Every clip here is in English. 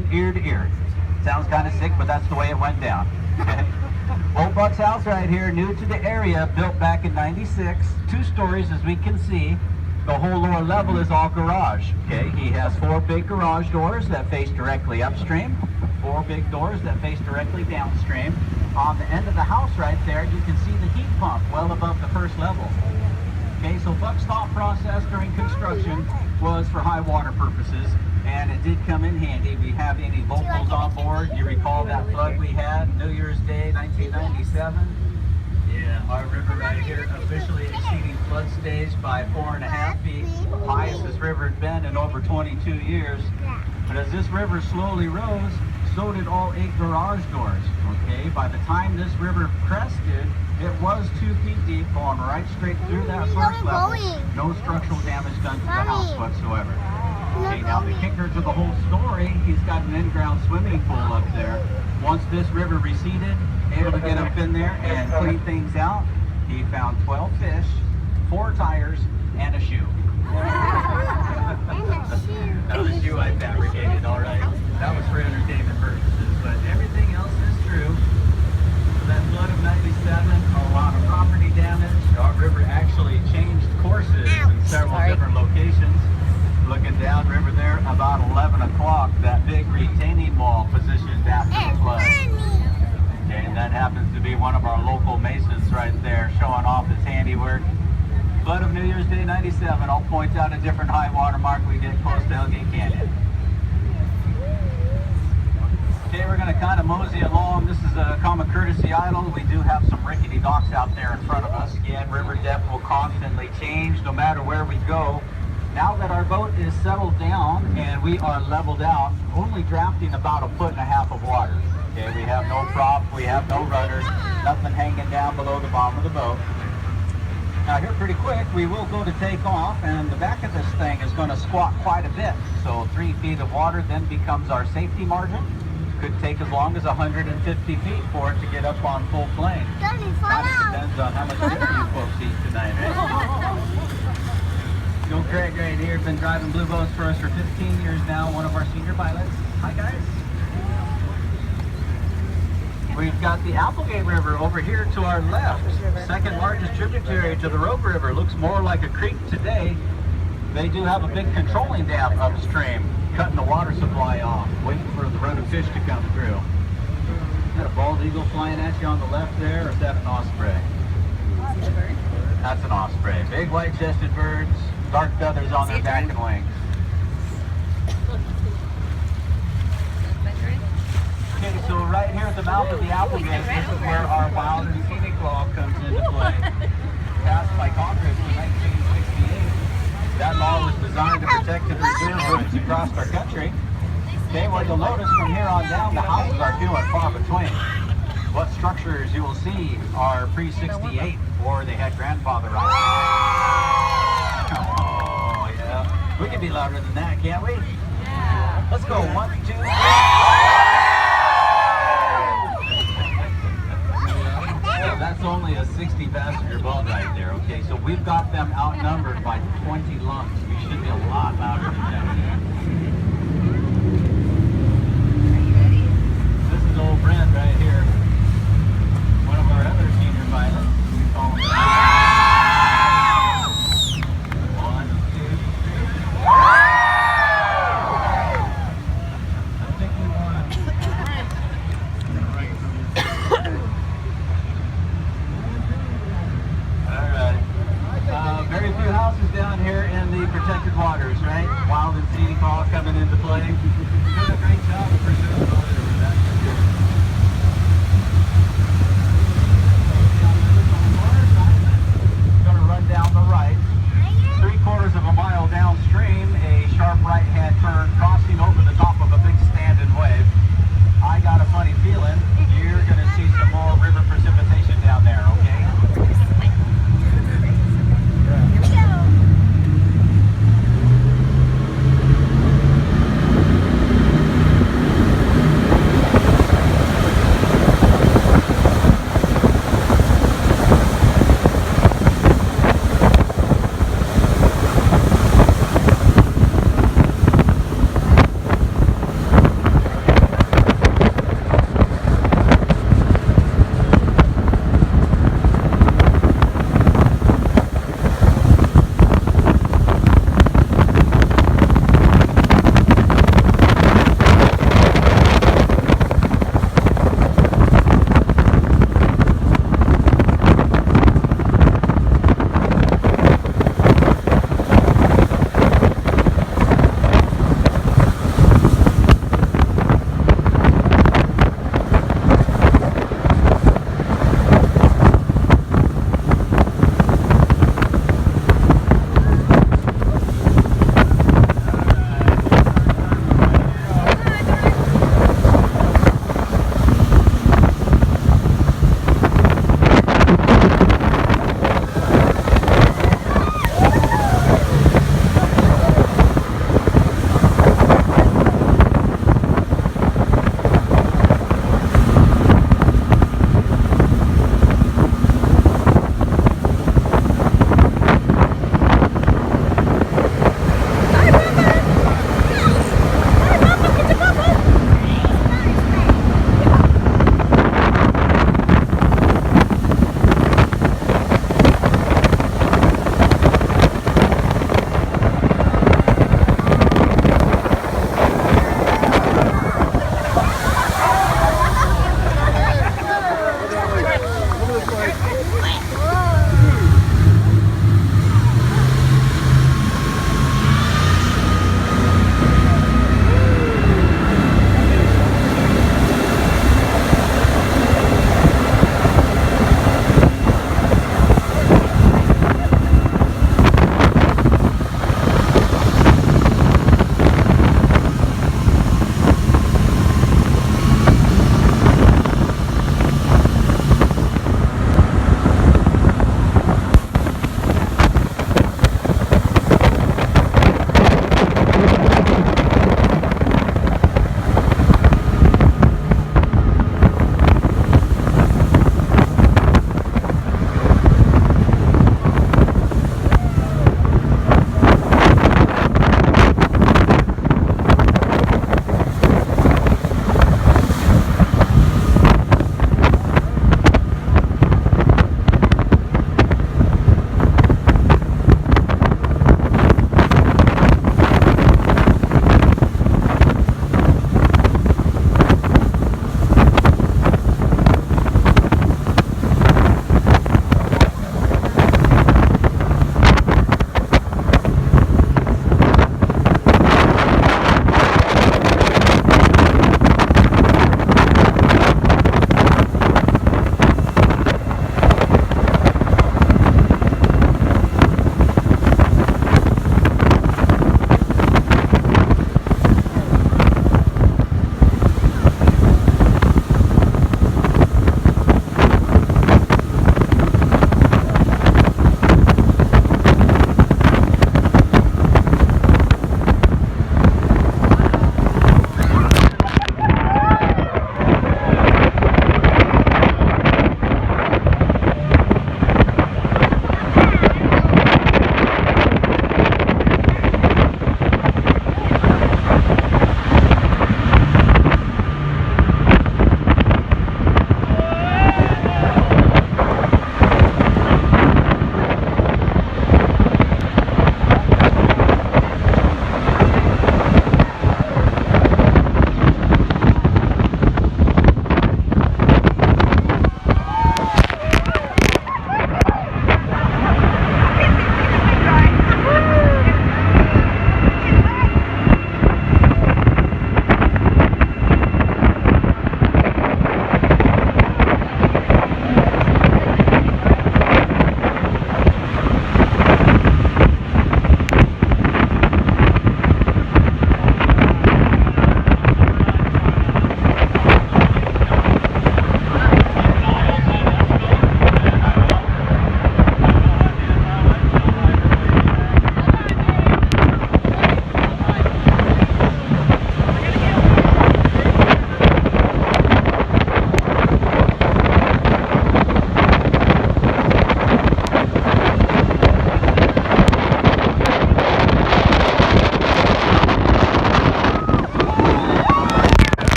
construction ear to ear. Sounds kind of sick, but that's the way it went down. Okay? Old Buck's house right here, new to the area, built back in '96. 2 stories, as we can see. The whole lower level is all garage. Okay, he has 4 big garage doors that face directly upstream, 4 big doors that face directly downstream. On the end of the house right there, you can see the heat pump well above the first level. Okay, so Buck's thought process during construction was for high water purposes, and it did come in handy. We have any locals on board. You recall that flood we had New Year's Day 1997? Yeah, our river right here officially exceeding flood stage by 4.5 feet. Highest this river had been in over 22 years. But as this river slowly rose, so did all 8 garage doors. Okay, by the time this river crested, it was 2 feet deep, going right straight through that first level. No structural damage done to the house whatsoever. Okay, now the kicker to the whole story, he's got an in-ground swimming pool up there. Once this river receded, able to get up in there and clean things out, he found 12 fish, 4 tires, and a shoe. That was a shoe I fabricated, all right. That was for entertainment purposes, but everything else is true. So that flood of '97, a lot of property damage. Our river actually changed courses in several different locations. Looking downriver there, about 11 o'clock, that big retaining wall positioned after the flood. Okay, and that happens to be one of our local masons right there, showing off his handiwork. Flood of New Year's Day '97. I'll point out a different high water mark we get close to Hellgate Canyon. Okay, we're going to kind of mosey along. This is a common courtesy idle. We do have some rickety docks out there in front of us. Again, river depth will constantly change no matter where we go. Now that our boat is settled down and we are leveled out, only drafting about 1.5 feet of water. Okay, we have no prop, we have no rudder, nothing hanging down below the bottom of the boat. Now here pretty quick, we will go to take off, and the back of this thing is going to squat quite a bit. So 3 feet of water then becomes our safety margin. Could take as long as 150 feet for it to get up on full plane. Kind of depends on how much dinner you folks eat tonight, right? Joe Craig right here, been driving blue boats for us for 15 years now, one of our senior pilots. Hi guys. We've got the Hellgate River over here to our left, second largest tributary to the Rogue River. Looks more like a creek today. They do have a big controlling dam upstream, cutting the water supply off, waiting for the run of fish to come through. Got a bald eagle flying at you on the left there, or is that an osprey? That's an osprey. Big white-chested birds, dark feathers on their back and wings. Okay, so right here at the mouth of the Hellgate, this is where our wild and scenic law comes into play. Passed by Congress in 1968. That law was designed to protect and preserve woods across our country. Okay, well you'll notice from here on down, the houses are few and far between. What structures you will see are pre-68, or they had grandfather rights. Oh, yeah. We can be louder than that, can't we? Yeah. Let's go. 1, 2, 3. That's only a 60-passenger boat right there, okay? So we've got them outnumbered by 20 lumps. We should be a lot louder than that. This is old Brent right here. One of our other senior pilots. We call him 1, 2, 3. I think we want to... Very few houses down here in the protected waters, right? Wild and scenic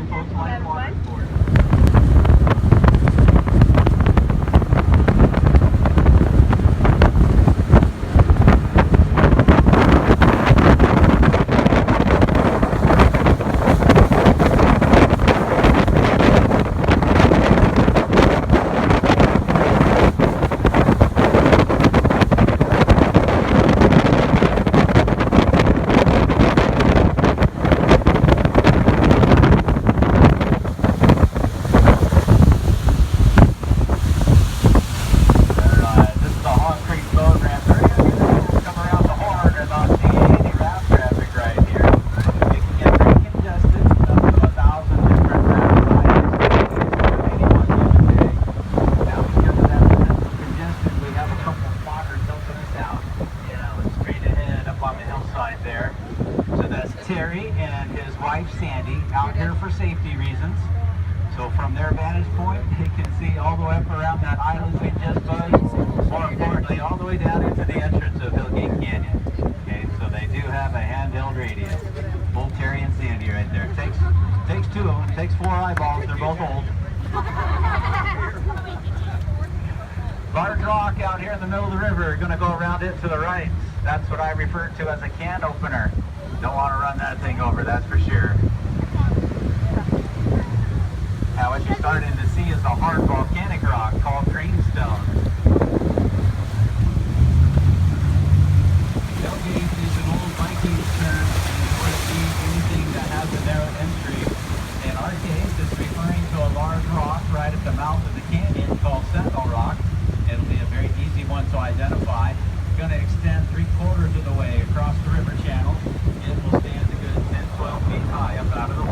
Jetboats Light Water Sport. And his wife Sandy out here for safety reasons. So from their vantage point, they can see all the way up around that island we just buzzed. More importantly, all the way down into the entrance of Hellgate Canyon. Okay, so they do have a handheld radio. Old Terry and Sandy right there. Takes two of them. Takes 4 eyeballs. They're both old. Large rock out here in the middle of the river. Going to go around it to the right. That's what I refer to as a can opener. Don't want to run that thing over, that's for sure. Now what you're starting to see is a hard volcanic rock called greenstone. Hellgate is an old Viking term for anything that has a narrow entry. In our case, it's referring to a large rock right at the mouth of the canyon called Sentinel Rock. It'll be a very easy one to identify. It's going to extend 3/4 of the way across the river channel. It will stand a good 10-12 feet high up out of the